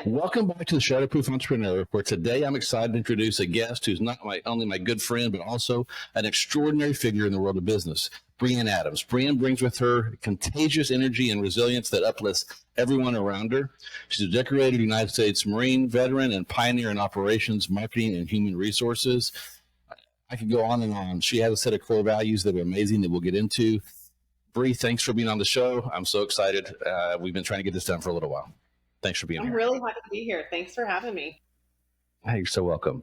Welcome back to the Shatterproof Entrepreneur, where today I'm excited to introduce a guest who's not only my good friend, but also an extraordinary figure in the world of business, Brianne Adams. Brianne brings with her contagious energy and resilience that uplifts everyone around her. She's a decorated United States Marine veteran and pioneer in operations, marketing, and human resources. I could go on and on. She has a set of core values that are amazing that we'll get into. Bree, thanks for being on the show. I'm so excited. We've been trying to get this done for a little while. Thanks for being here. I'm really happy to be here. Thanks for having me. Hey, you're so welcome.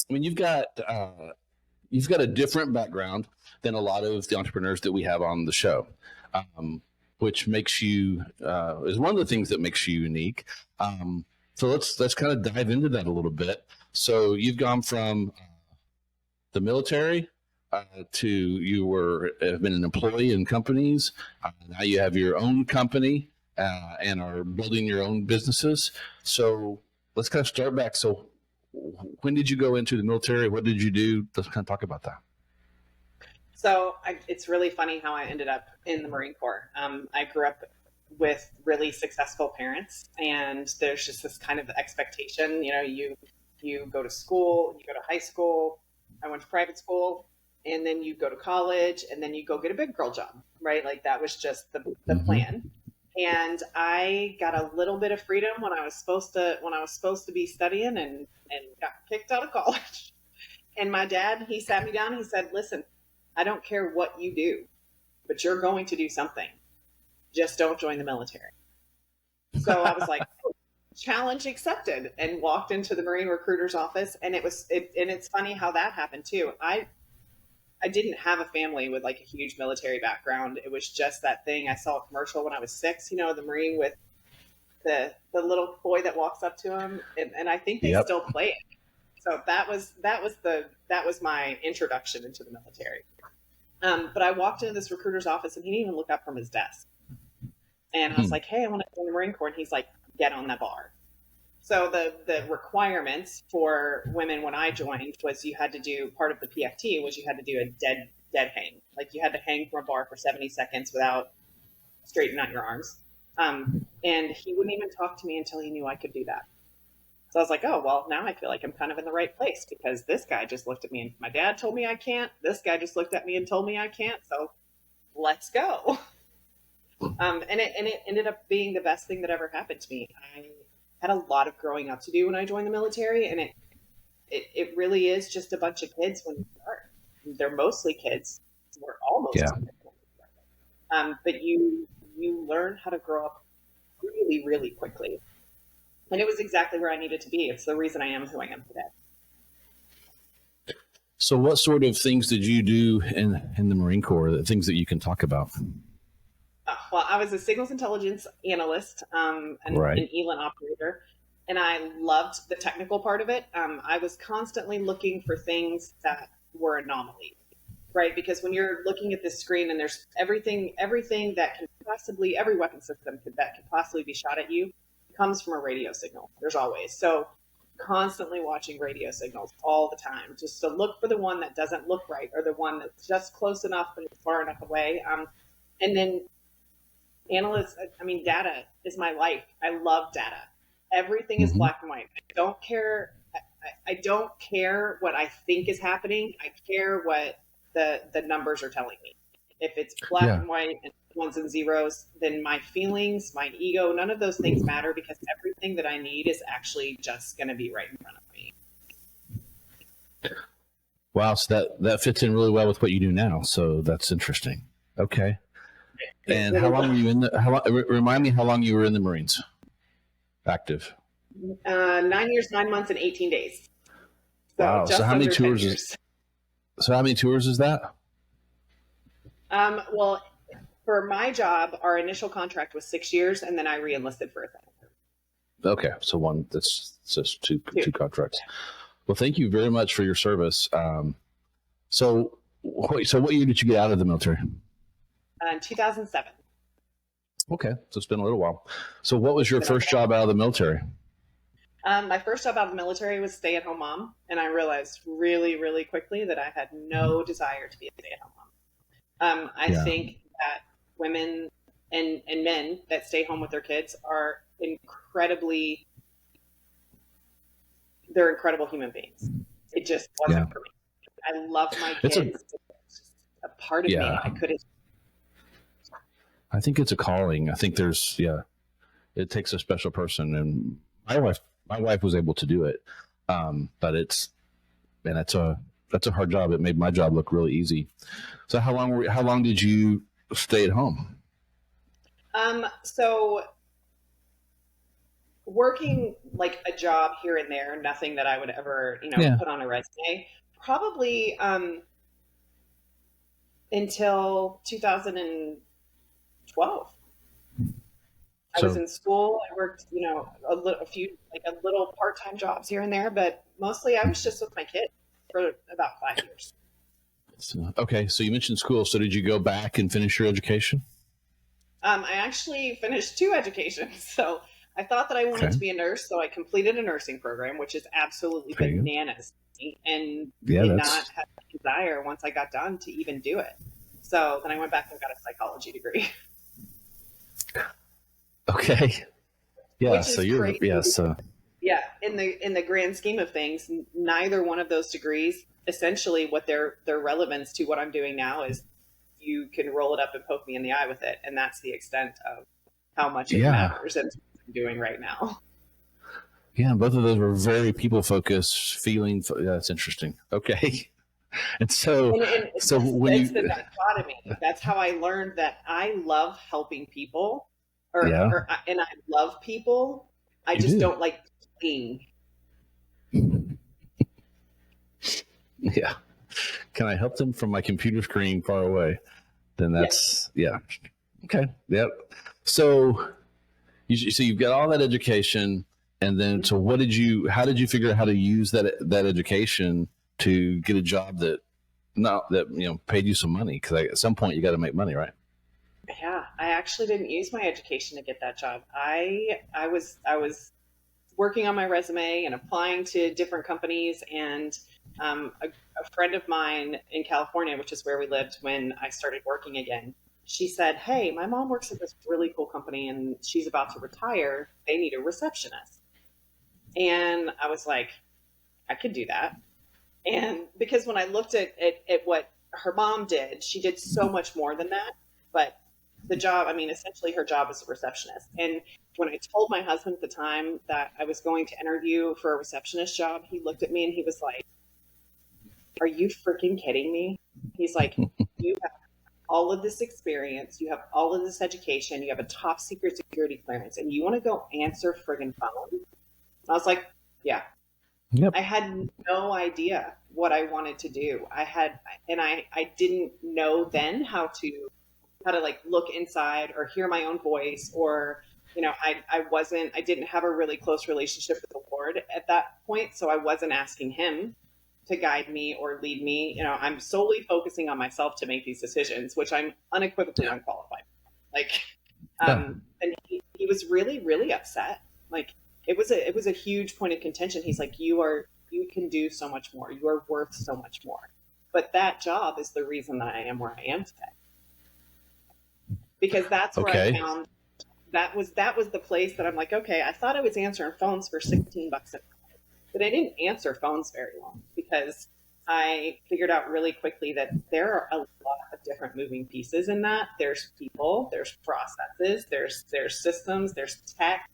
You've got a different background than a lot of the entrepreneurs that we have on the show, which makes you is one of the things that makes you unique. So let's kind of dive into that a little bit. So you've gone from the military to have been an employee in companies. Now you have your own company. And are building your own businesses. So let's kind of start back. So when did you go into the military? What did you do? Let's kind of talk about that. So it's really funny how I ended up in the Marine Corps. I grew up with really successful parents, and there's just this kind of expectation, you go to school, you go to high school. I went to private school, and then you go to college, and then you go get a big girl job, right? Like that was just the plan. And I got a little bit of freedom when I was supposed to be studying and got kicked out of college. And my dad, he sat me down, he said, listen, I don't care what you do, but you're going to do something. Just don't join the military. So I was like, challenge accepted, and walked into the Marine recruiter's office. And it's funny how that happened too. I didn't have a family with like a huge military background. It was just that thing. I saw a commercial when I was 6, the Marine with the little boy that walks up to him. And I think they still play it. So that was my introduction into the military. But I walked into this recruiter's office and he didn't even look up from his desk. And I was like, hey, I want to join the Marine Corps. And he's like, get on that bar. So the requirements for women when I joined was you had to do, part of the PFT was you had to do a dead hang. Like you had to hang from a bar for 70 seconds without straightening out your arms. And he wouldn't even talk to me until he knew I could do that. So I was like, oh, well, now I feel like I'm kind of in the right place because this guy just looked at me and my dad told me I can't. This guy just looked at me and told me I can't. So let's go. And it ended up being the best thing that ever happened to me. I had a lot of growing up to do when I joined the military, and it really is just a bunch of kids when you start. They're mostly kids. We're almost kids. But you learn how to grow up really, really quickly. And it was exactly where I needed to be. It's the reason I am who I am today. So what sort of things did you do in the Marine Corps, the things that you can talk about? Well, I was a signals intelligence analyst, an ELIN operator, and I loved the technical part of it. I was constantly looking for things that were anomalies, right? Because when you're looking at this screen and there's everything that can possibly, every weapon system that can possibly be shot at you comes from a radio signal. There's always. So constantly watching radio signals all the time, just to look for the one that doesn't look right or the one that's just close enough and far enough away. And then data is my life. I love data. Everything is black and white. I don't care. I don't care what I think is happening. I care what the numbers are telling me. If it's black and white and ones and zeros, then my feelings, my ego, none of those things matter because everything that I need is actually just going to be right in front of me. Wow. So that fits in really well with what you do now. So that's interesting. Okay. And how long were you remind me how long you were in the Marines active? 9 years, 9 months, and 18 days. So wow. So how many tours? So how many tours is that? Well, for my job, our initial contract was 6 years, and then I re-enlisted for a second. Okay. So that's just two contracts. Well, thank you very much for your service. So what year did you get out of the military? In 2007. Okay, so it's been a little while. So what was your first job out of the military? My first job out of the military was stay-at-home mom, and I realized really, really quickly that I had no desire to be a stay-at-home mom. I think that women and men that stay home with their kids are they're incredible human beings. It just wasn't for me. I love my kids. It's just a part of me. I couldn't. I think it's a calling. I think it takes a special person, and my wife was able to do it. But that's a hard job. It made my job look really easy. So how long did you stay at home? So working like a job here and there, nothing that I would ever, put on a resume, probably, until 2012. I was in school. I worked, a few little part-time jobs here and there, but mostly I was just with my kids for about 5 years. Okay. So you mentioned school. So did you go back and finish your education? I actually finished 2 educations. So I thought that I wanted to be a nurse. So I completed a nursing program, which is absolutely bananas, and did not have the desire once I got done to even do it. So then I went back and got a psychology degree. Okay. Yeah. So you're, in the grand scheme of things, neither one of those degrees, essentially what their relevance to what I'm doing now is, you can roll it up and poke me in the eye with it. And that's the extent of how much it matters and what I'm doing right now. Yeah. Both of those were very people focused, feeling. That's interesting. Okay. And so, it's the dichotomy. That's how I learned that I love helping people, and I love people. I just don't like being. Yeah. Can I help them from my computer screen far away? Then that's, Okay. Yep. So you've got all that education, and then, so how did you figure out how to use that education to get a job that paid you some money? Because at some point you got to make money, right? Yeah, I actually didn't use my education to get that job. I was working on my resume and applying to different companies, and a friend of mine in California, which is where we lived when I started working again, she said, "Hey, my mom works at this really cool company and she's about to retire. They need a receptionist." And I was like, I could do that. And because when I looked at what her mom did, she did so much more than that. But the job, essentially her job was a receptionist. And when I told my husband at the time that I was going to interview for a receptionist job, he looked at me and he was like, "Are you freaking kidding me?" He's like, "You have all of this experience, you have all of this education, you have a top secret security clearance, and you want to go answer friggin' phone?" And I was like, yeah. Yep. I had no idea what I wanted to do. I didn't know then how to like look inside or hear my own voice, or, I didn't have a really close relationship with the Lord at that point. So I wasn't asking him to guide me or lead me. I'm solely focusing on myself to make these decisions, which I'm unequivocally unqualified. And he was really, really upset. It was a huge point of contention. He's like, you can do so much more. You are worth so much more. But that job is the reason that I am where I am today. Because that's where I found that was the place that I'm like, okay, I thought I was answering phones for $16 an hour, but I didn't answer phones very long, because I figured out really quickly that there are a lot of different moving pieces in that. There's people, there's processes, there's systems, there's tech,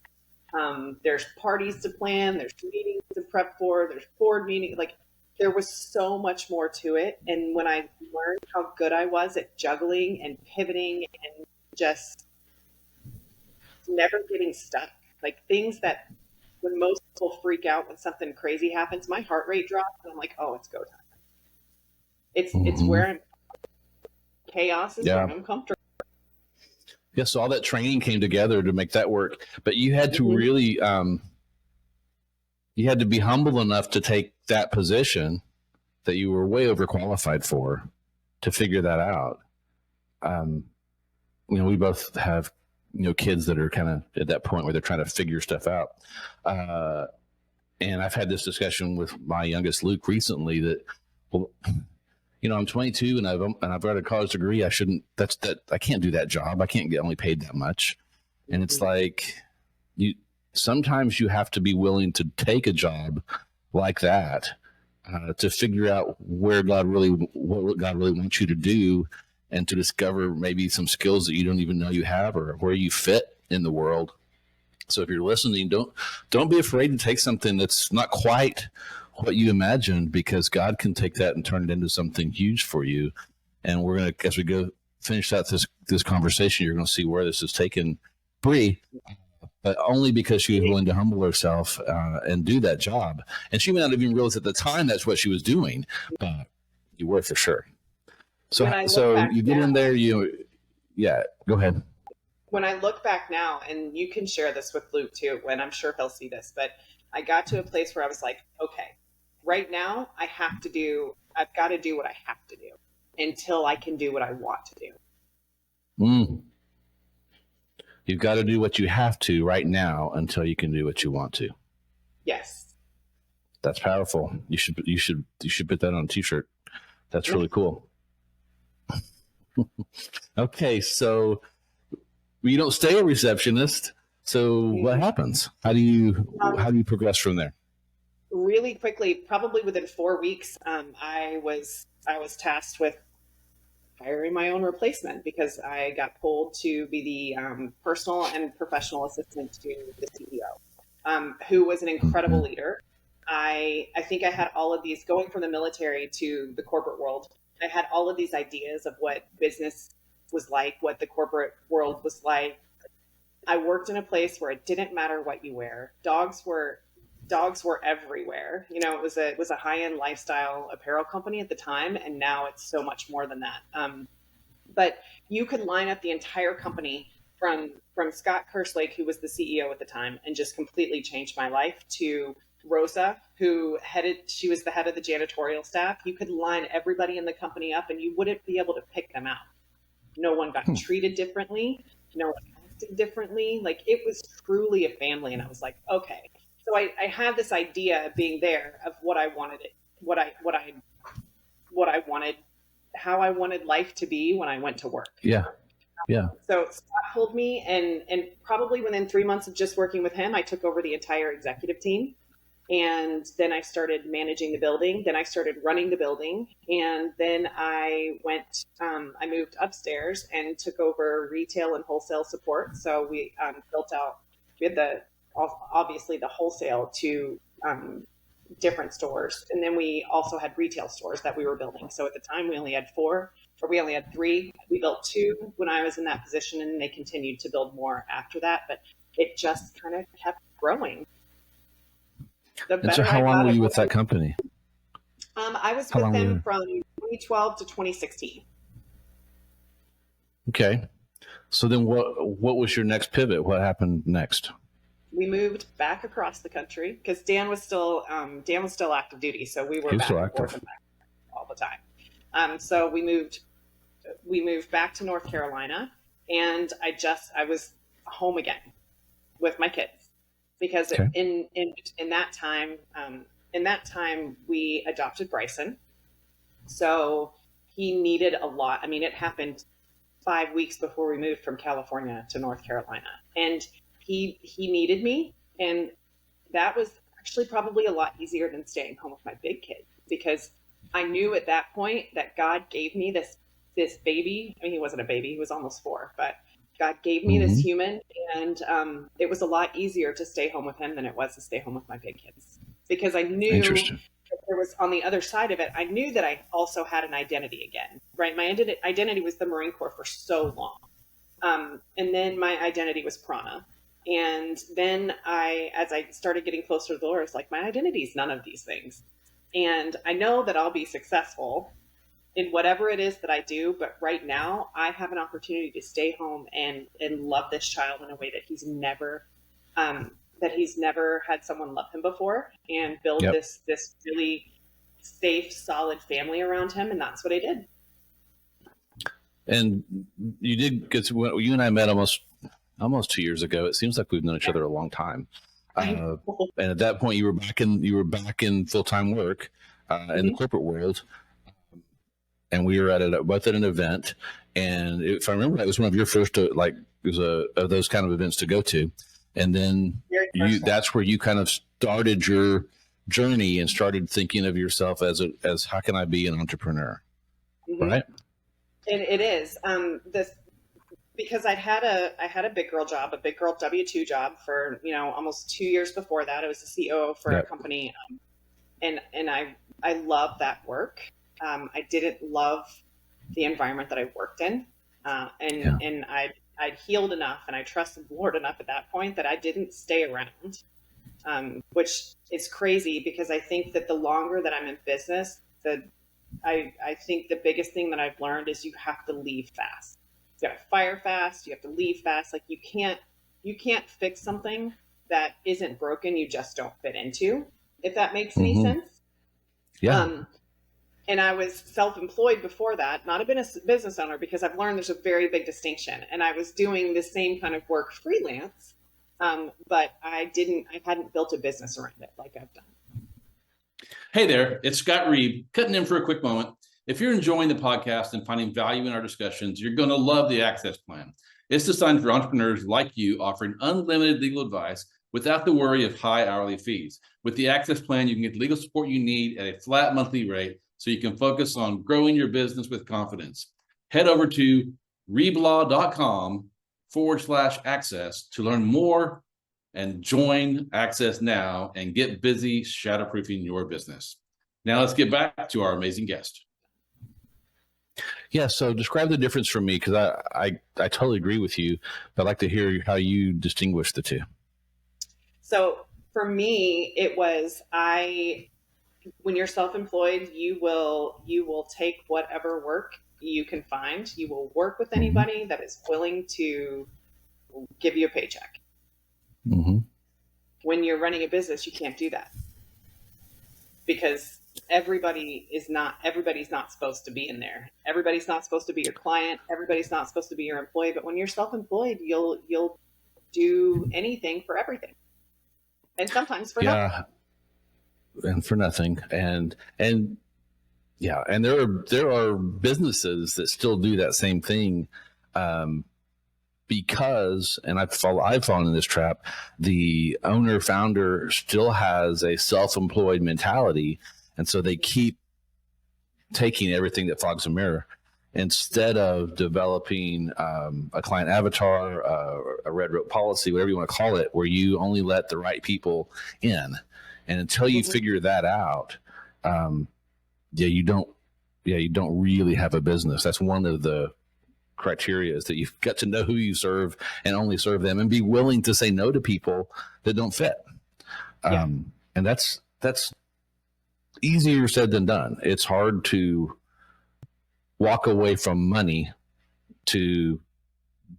there's parties to plan, there's meetings to prep for, there's board meetings. There was so much more to it. And when I learned how good I was at juggling and pivoting and just never getting stuck, things that when most people freak out when something crazy happens, my heart rate drops and I'm like, oh, it's go time. It's where I'm, chaos is where I'm comfortable. Yeah, so all that training came together to make that work, but you had to really, you had to be humble enough to take that position that you were way overqualified for, to figure that out. We both have, kids that are kind of at that point where they're trying to figure stuff out. And I've had this discussion with my youngest Luke recently that, well, I'm 22 and I've got a college degree. I can't do that job. I can't get only paid that much. And it's like, sometimes you have to be willing to take a job like that to figure out what God really wants you to do, and to discover maybe some skills that you don't even know you have, or where you fit in the world. So if you're listening, don't be afraid to take something that's not quite what you imagined, because God can take that and turn it into something huge for you. And we're going to, as we go finish out this conversation, you're going to see where this has taken Bree, but only because she was willing to humble herself and do that job. And she may not even realize at the time that's what she was doing, but you were for sure. So you get in there, go ahead. When I look back now, and you can share this with Luke too, when I'm sure he'll see this, but I got to a place where I was like, okay, right now I've got to do what I have to do until I can do what I want to do. You've got to do what you have to right now until you can do what you want to. Yes. That's powerful. You should put that on a t-shirt. That's really cool. Okay. So you don't stay a receptionist. So what happens? How do you progress from there? Really quickly, probably within 4 weeks, I was tasked with hiring my own replacement, because I got pulled to be the personal and professional assistant to the CEO, who was an incredible leader. I think I had all of these, going from the military to the corporate world, I had all of these ideas of what business was like, what the corporate world was like. I worked in a place where it didn't matter what you wear. Dogs were everywhere. You know, it was a high-end lifestyle apparel company at the time, and now it's so much more than that. But you could line up the entire company from Scott Kerslake, who was the CEO at the time, and just completely changed my life, to Rosa, she was the head of the janitorial staff. You could line everybody in the company up and you wouldn't be able to pick them out. No one got treated differently. No one acted differently. Like, it was truly a family. And I was like, okay. So I had this idea of being there, of what I wanted how I wanted life to be when I went to work. Yeah. Yeah. So Scott pulled me, and probably within 3 months of just working with him, I took over the entire executive team. And then I started managing the building. Then I started running the building. And then I moved upstairs and took over retail and wholesale support. So we had obviously the wholesale to different stores. And then we also had retail stores that we were building. So at the time we only had 3. We built 2 when I was in that position, and they continued to build more after that. But it just kind of kept growing. And so how long were you with that company? I was with them from 2012 to 2016. Okay. So then what was your next pivot? What happened next? We moved back across the country, because Dan was still active duty. So we were back and forth all the time. So we moved back to North Carolina, and I was home again with my kids. Because in that time we adopted Bryson, so he needed a lot. I mean, it happened 5 weeks before we moved from California to North Carolina, and he needed me, and that was actually probably a lot easier than staying home with my big kids, because I knew at that point that God gave me this baby. I mean, he wasn't a baby; he was almost 4, but God gave me this human, and it was a lot easier to stay home with him than it was to stay home with my big kids, because I knew that there was, on the other side of it, I knew that I also had an identity again, right? My identity was the Marine Corps for so long. And then my identity was Prana. And then as I started getting closer to the Lord, I was like, my identity is none of these things. And I know that I'll be successful in whatever it is that I do, but right now I have an opportunity to stay home and love this child in a way that he's never had someone love him before, and build this really safe, solid family around him. And that's what I did. And you did, because you and I met almost 2 years ago. It seems like we've known each other a long time. And at that point you were back in full-time work in the corporate world. And we were both at an event, and if I remember, that was one of your first of those kind of events to go to. And then that's where you kind of started your journey and started thinking of yourself as how can I be an entrepreneur? Mm-hmm. Right. It is. Because I had a big girl job, a big girl W-2 job for, almost 2 years before that. I was the COO for a company. And I love that work. I didn't love the environment that I worked in. And I'd healed enough and I trusted the Lord enough at that point that I didn't stay around, which is crazy because I think that the longer that I'm in business, I think the biggest thing that I've learned is you have to leave fast. You got to fire fast. You have to leave fast. Like you can't fix something that isn't broken. You just don't fit into, if that makes any sense. Yeah. And I was self-employed before that, not a business owner, because I've learned there's a very big distinction. And I was doing the same kind of work freelance, but I hadn't built a business around it like I've done. Hey there, it's Scott Reed, cutting in for a quick moment. If you're enjoying the podcast and finding value in our discussions, you're going to love the Access Plan. It's designed for entrepreneurs like you, offering unlimited legal advice without the worry of high hourly fees. With the Access Plan, you can get the legal support you need at a flat monthly rate so you can focus on growing your business with confidence. Head over to reblaw.com/access to learn more and join Access now and get busy shatterproofing your business. Now let's get back to our amazing guest. Yeah, so describe the difference for me, because I totally agree with you, but I'd like to hear how you distinguish the two. So for me, it was when you're self-employed, you will take whatever work you can find. You will work with anybody that is willing to give you a paycheck. Mm-hmm. When you're running a business, you can't do that because everybody's not supposed to be in there. Everybody's not supposed to be your client. Everybody's not supposed to be your employee. But when you're self-employed, you'll do anything for everything, and sometimes for nothing. And for nothing. And there are businesses that still do that same thing, because, and I've fallen in this trap. The owner founder still has a self-employed mentality. And so they keep taking everything that fogs a mirror instead of developing a client avatar, a red rope policy, whatever you want to call it, where you only let the right people in. And until you figure that out, you don't really have a business. That's one of the criteria, is that you've got to know who you serve and only serve them, and be willing to say no to people that don't fit. And that's easier said than done. It's hard to walk away from money to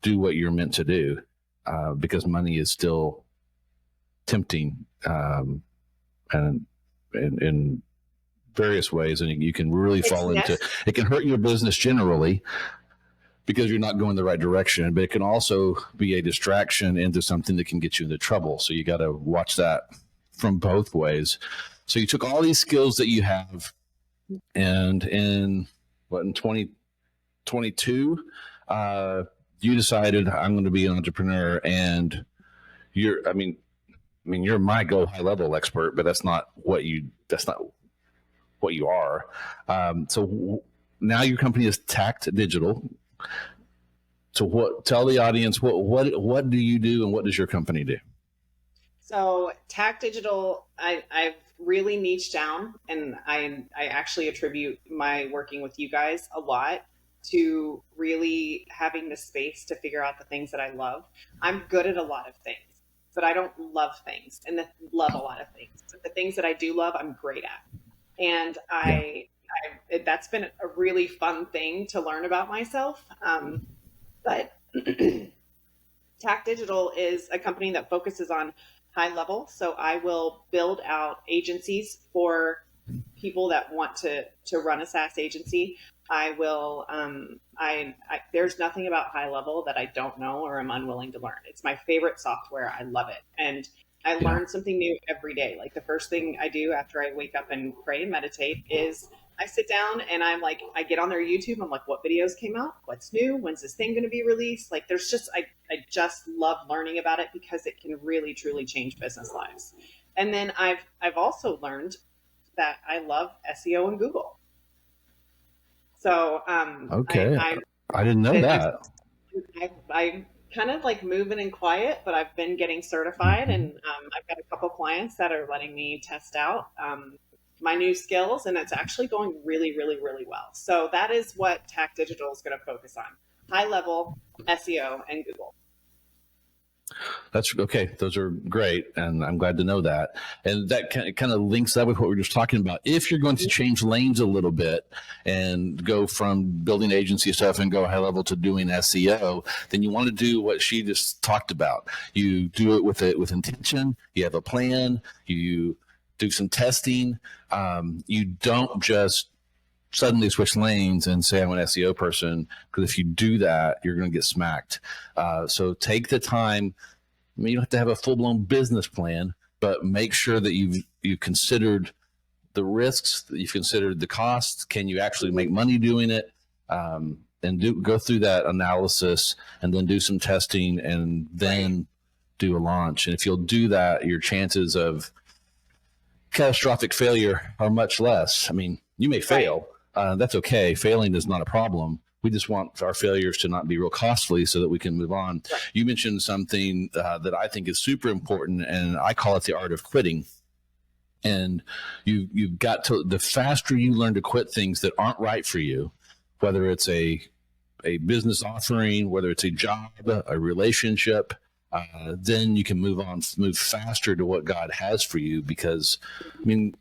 do what you're meant to do, because money is still tempting, and in various ways, and you can really fall into it. Can hurt your business generally because you're not going the right direction, but it can also be a distraction into something that can get you into trouble. So you got to watch that from both ways. So you took all these skills that you have, and in 2022, you decided, I'm going to be an entrepreneur. And you're my Go High Level expert, but that's not what you are. So now your company is Tact Digital. So tell the audience, what do you do and what does your company do? So Tact Digital, I've really niched down, and I actually attribute my working with you guys a lot to really having the space to figure out the things that I love. I'm good at a lot of things, but I don't love things, and love a lot of things. But the things that I do love, I'm great at. And that's been a really fun thing to learn about myself. But Tact Digital is a company that focuses on high level. So I will build out agencies for people that want to run a SaaS agency. I will, there's nothing about high level that I don't know or am unwilling to learn. It's my favorite software. I love it. And I learn something new every day. Like the first thing I do after I wake up and pray and meditate is I sit down and I'm like, I get on their YouTube. I'm like, what videos came out? What's new? When's this thing going to be released? Like, there's just, I just love learning about it because it can really, truly change business lives. And then I've also learned that I love SEO and Google. So, okay. I didn't know that. I kind of like moving in quiet, but I've been getting certified, and I've got a couple clients that are letting me test out my new skills, and it's actually going really, really, really well. So that is what TAC Digital is going to focus on: high level SEO and Google. That's okay. Those are great. And I'm glad to know that. And that kind of links up with what we were just talking about. If you're going to change lanes a little bit and go from building agency stuff and go high level to doing SEO, then you want to do what she just talked about. You do it with intention. You have a plan. You do some testing. You don't just suddenly switch lanes and say I'm an SEO person, because if you do that, you're going to get smacked. So take the time. I mean, you don't have to have a full-blown business plan, but make sure that you've considered the risks, that you've considered the costs. Can you actually make money doing it? And go through that analysis, and then do some testing, and then do a launch. And if you'll do that, your chances of catastrophic failure are much less. I mean, you may fail. That's okay. Failing is not a problem. We just want our failures to not be real costly so that we can move on. Right. You mentioned something that I think is super important, and I call it the art of quitting. And you've got to, the faster you learn to quit things that aren't right for you, whether it's a business offering, whether it's a job, a relationship, then you can move faster to what God has for you. Because, I mean,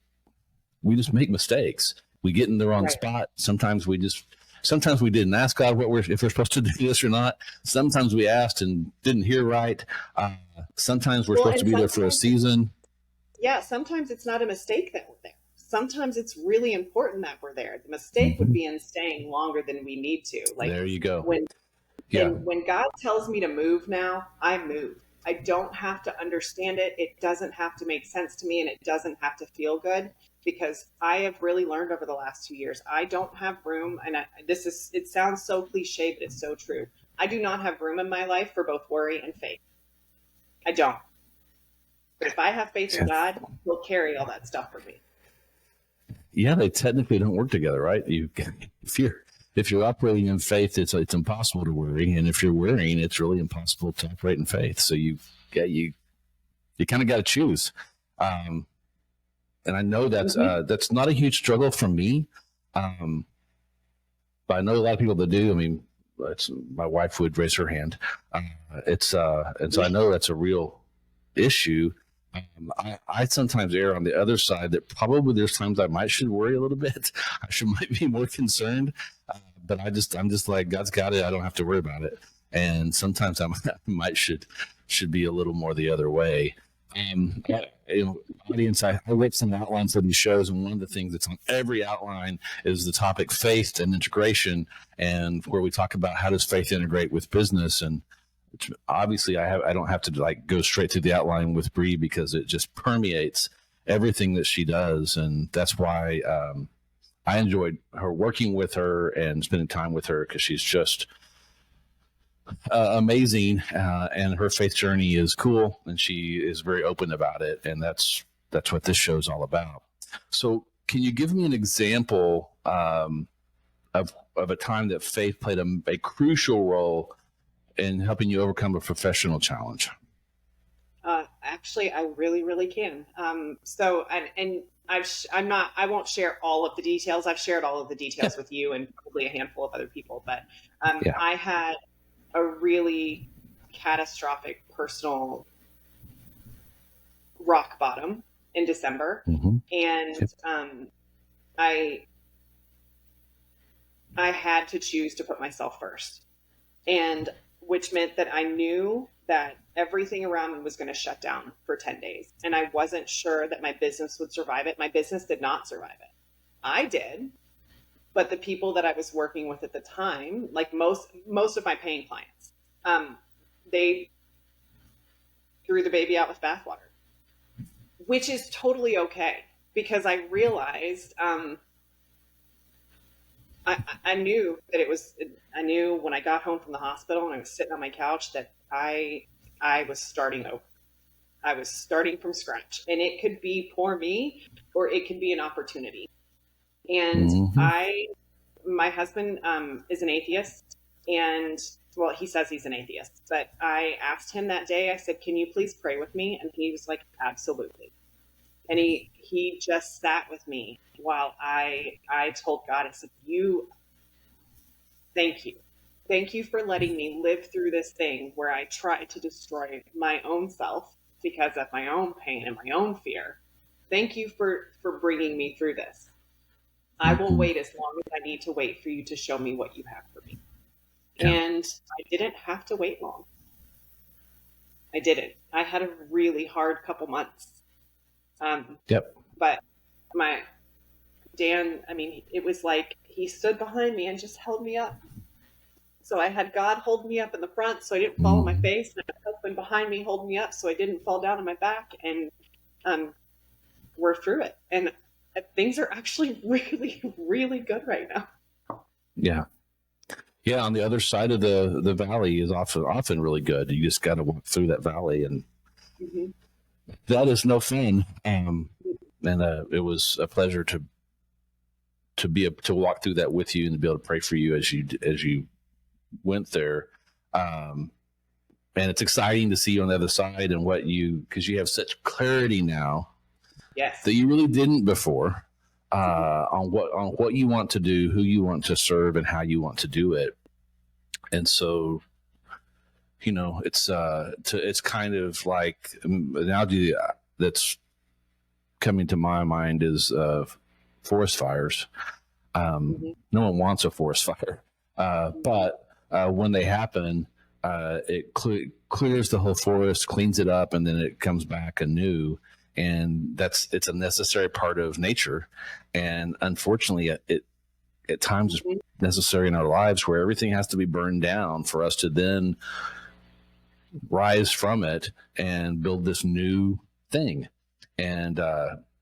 we just make mistakes. We get in the wrong spot. Sometimes we didn't ask God if we're supposed to do this or not. Sometimes we asked and didn't hear right. Sometimes we're supposed to be there for a season. Yeah, sometimes it's not a mistake that we're there. Sometimes it's really important that we're there. The mistake would be in staying longer than we need to. Like, there you go. When God tells me to move now, I move. I don't have to understand it. It doesn't have to make sense to me, and it doesn't have to feel good, because I have really learned over the last 2 years, I don't have room. And it sounds so cliche, but it's so true. I do not have room in my life for both worry and faith. I don't. But if I have faith in God, He'll carry all that stuff for me. Yeah, they technically don't work together, right? If you're operating in faith, it's impossible to worry, and if you're worrying, it's really impossible to operate in faith. So you kind of got to choose. And I know that's not a huge struggle for me, but I know a lot of people that do. I mean, my wife would raise her hand. And so I know that's a real issue. I sometimes err on the other side, that probably there's times I should worry a little bit. Might be more concerned, but I'm just like, God's got it. I don't have to worry about it. And sometimes I should be a little more the other way. Audience, I wrote some outlines for these shows, and one of the things that's on every outline is the topic faith and integration, and where we talk about how does faith integrate with business. And obviously I don't have to like go straight through the outline with Bree, because it just permeates everything that she does. And that's why I enjoyed working with her and spending time with her, because she's just amazing, and her faith journey is cool, and she is very open about it, and that's what this show is all about. So can you give me an example of a time that faith played a crucial role in helping you overcome a professional challenge? Actually, I really, really can. I won't share all of the details. I've shared all of the details with you and probably a handful of other people, but I had a really catastrophic personal rock bottom in December. And I had to choose to put myself first, and which meant that I knew that everything around me was going to shut down for 10 days. And I wasn't sure that my business would survive it. My business did not survive it. I did. But the people that I was working with at the time, like most of my paying clients, they threw the baby out with bathwater, which is totally okay, because I realized I knew that I knew when I got home from the hospital and I was sitting on my couch that I was starting over. I was starting from scratch, and it could be poor me or it could be an opportunity. And my husband is an atheist, and well, he says he's an atheist, but I asked him that day, I said, can you please pray with me? And he was like, absolutely. And he just sat with me while I told God, I said, thank you. Thank you for letting me live through this thing where I tried to destroy my own self because of my own pain and my own fear. Thank you for bringing me through this. I will wait as long as I need to wait for you to show me what you have for me. Yeah. And I didn't have to wait long. I didn't. I had a really hard couple months. But my Dan, I mean, it was like he stood behind me and just held me up. So I had God hold me up in the front so I didn't fall on my face, and my husband behind me hold me up so I didn't fall down on my back, and we're through it. And things are actually really, really good right now. Yeah. Yeah, on the other side of the valley is often really good. You just got to walk through that valley, and that is no fun. And it was a pleasure to walk through that with you and to be able to pray for you as you went there. And it's exciting to see you on the other side and because you have such clarity now. Yes. That you really didn't before. On what you want to do, who you want to serve, and how you want to do it. And so, it's kind of like an analogy that's coming to my mind is forest fires. No one wants a forest fire, but when they happen, it clears the whole forest, cleans it up, and then it comes back anew. And it's a necessary part of nature. And unfortunately, it at times is necessary in our lives where everything has to be burned down for us to then rise from it and build this new thing. And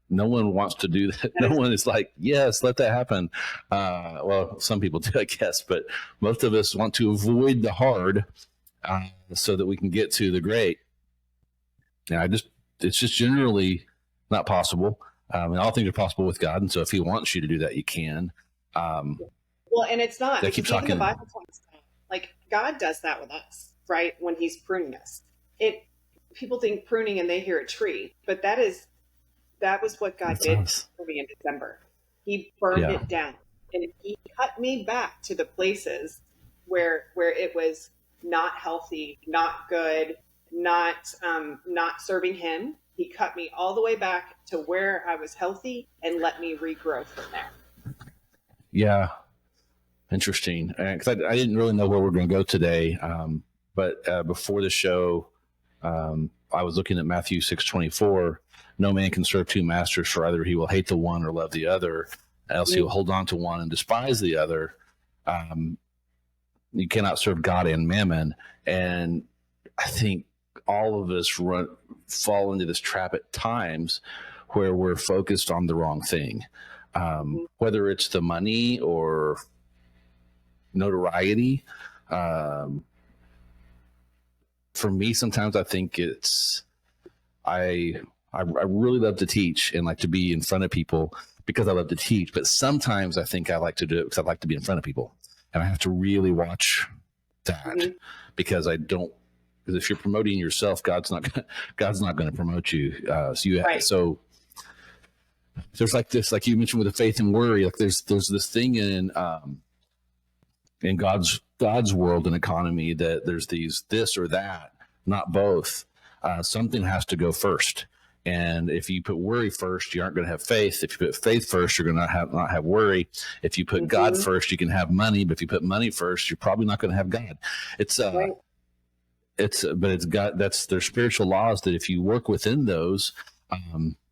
no one wants to do that. No one is like, yes, let that happen. Well, some people do, I guess, but most of us want to avoid the hard so that we can get to the great. And it's just generally not possible. And all things are possible with God. And so if he wants you to do that, you can. Well, and it's not. I keep talking. The Bible talks about, like, God does that with us, right? When he's pruning us. People think pruning and they hear a tree, but that was what God did for me in December. He burned it down, and he cut me back to the places where it was not healthy, not good, not serving him. He cut me all the way back to where I was healthy and let me regrow from there. Yeah. Interesting. Because I didn't really know where we're going to go today. But before the show, I was looking at Matthew 6:24. No man can serve two masters, for either he will hate the one or love the other, else he will hold on to one and despise the other. You cannot serve God and mammon. And I think all of us fall into this trap at times where we're focused on the wrong thing, whether it's the money or notoriety. For me, sometimes I think I really love to teach and like to be in front of people because I love to teach. But sometimes I think I like to do it because I like to be in front of people, and I have to really watch that because because if you're promoting yourself, God's not going to promote you. So there's like this, like you mentioned with the faith and worry, like there's this thing in God's world and economy that there's this or that, not both. Something has to go first. And if you put worry first, you aren't going to have faith. If you put faith first, you're going to not have worry. If you put God first, you can have money. But if you put money first, you're probably not going to have God. But there's spiritual laws that if you work within those,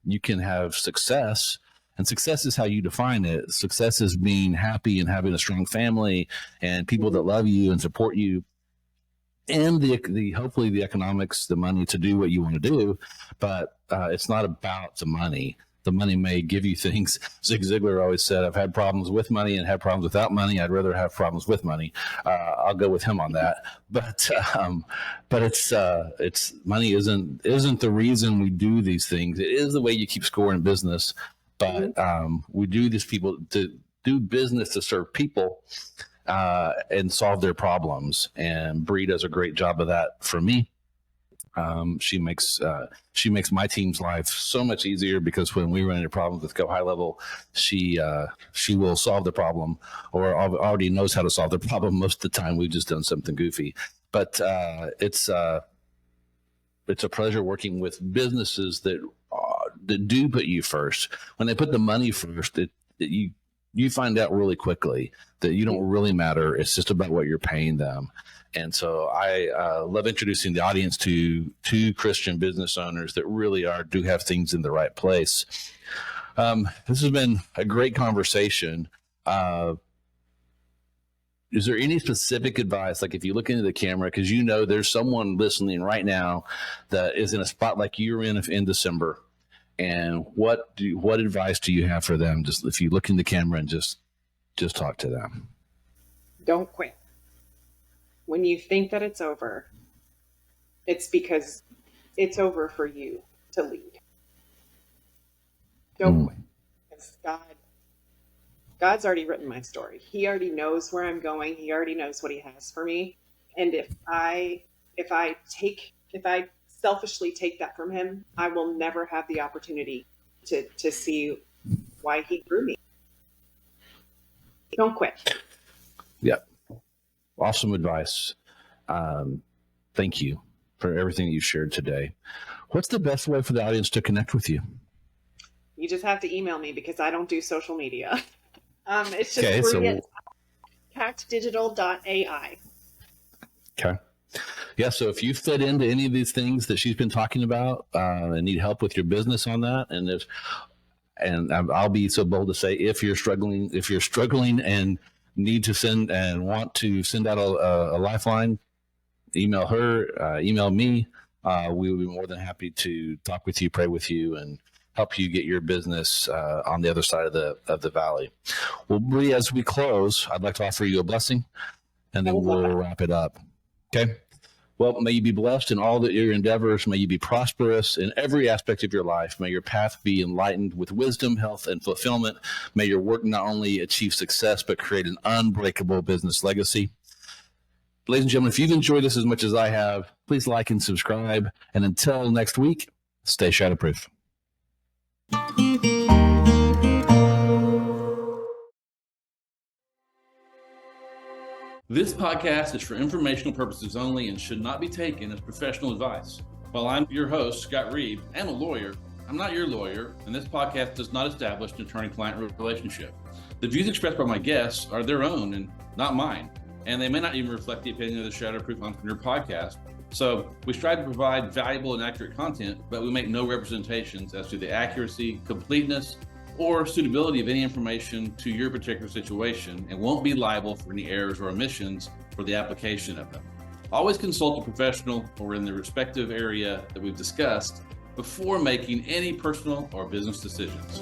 you can have success. And success is how you define it. Success is being happy and having a strong family and people that love you and support you, and the hopefully the economics, the money to do what you want to do. But it's not about the money. the money may give you things. Zig Ziglar always said, I've had problems with money and had problems without money. I'd rather have problems with money. I'll go with him on that. But it's money isn't the reason we do these things. It is the way you keep score in business. But we do these people to do business to serve people and solve their problems. And Bree does a great job of that for me. She makes my team's life so much easier, because when we run into problems with Go High Level, she will solve the problem, or already knows how to solve the problem. Most of the time, we've just done something goofy. But it's a pleasure working with businesses that do put you first. When they put the money first, you find out really quickly that you don't really matter. It's just about what you're paying them. And so I love introducing the audience to Christian business owners that really do have things in the right place. This has been a great conversation. Is there any specific advice, like if you look into the camera, because there's someone listening right now that is in a spot like you're in December, and what advice do you have for them? Just if you look in the camera and just talk to them. Don't quit. When you think that it's over, it's because it's over for you to lead. Don't quit. Because God's already written my story. He already knows where I'm going. He already knows what he has for me. And if I selfishly take that from him, I will never have the opportunity to see why he grew me. Don't quit. Yep. Awesome advice. Thank you for everything you shared today. What's the best way for the audience to connect with you? You just have to email me, because I don't do social media. It's just tactdigital.ai. Okay. Yeah. So if you fit into any of these things that she's been talking about and need help with your business on that, and I'll be so bold to say, if you're struggling and need to send and want to send out a lifeline, email her, email me. We will be more than happy to talk with you, pray with you, and help you get your business on the other side of the valley. Well, Bree, as we close, I'd like to offer you a blessing, and then we'll wrap it up. Okay. Well, may you be blessed in all your endeavors. May you be prosperous in every aspect of your life. May your path be enlightened with wisdom, health, and fulfillment. May your work not only achieve success, but create an unbreakable business legacy. Ladies and gentlemen, if you've enjoyed this as much as I have, please like and subscribe. And until next week, stay Shatterproof. This podcast is for informational purposes only and should not be taken as professional advice. While I'm your host, Scott Reeb, and a lawyer, I'm not your lawyer, and this podcast does not establish an attorney-client relationship. The views expressed by my guests are their own and not mine, and they may not even reflect the opinion of the Shatterproof Entrepreneur podcast. So we strive to provide valuable and accurate content, but we make no representations as to the accuracy, completeness, or suitability of any information to your particular situation, and won't be liable for any errors or omissions for the application of them. Always consult a professional or in the respective area that we've discussed before making any personal or business decisions.